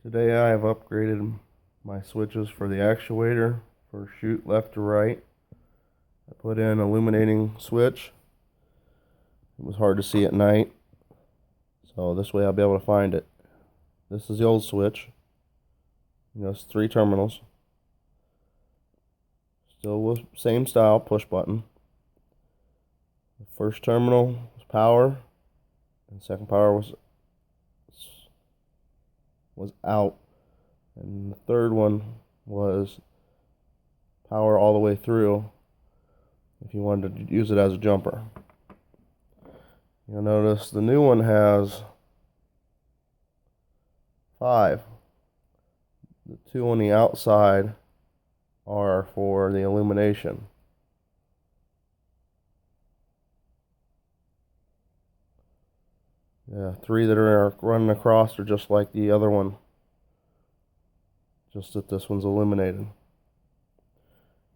Today I have upgraded my switches for the actuator for shoot left to right. I put in illuminating switch. It was hard to see at night, so this way I'll be able to find it. This is the old switch. It's 3 terminals. Still with same style, push button. The first terminal was power, and the second power was out, and the third one was power all the way through if you wanted to use it as a jumper. You'll notice the new one has 5. The 2 on the outside are for the illumination. Yeah, 3 that are running across are just like the other one, just that this one's illuminated.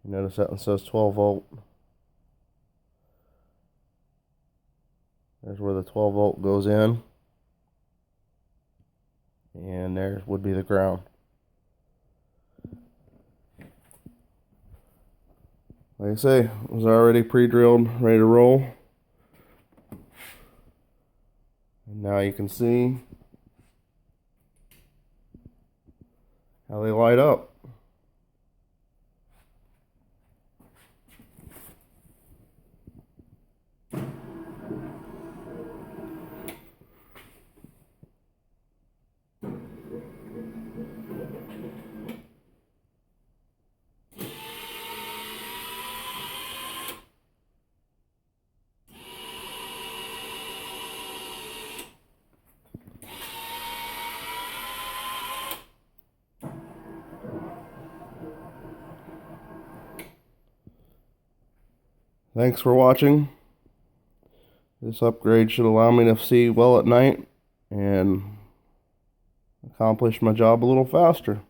You notice that one says 12 volt. There's where the 12 volt goes in, and there would be the ground. Like I say, it was already pre-drilled, ready to roll. And now you can see how they light up. Thanks for watching. This upgrade should allow me to see well at night and accomplish my job a little faster.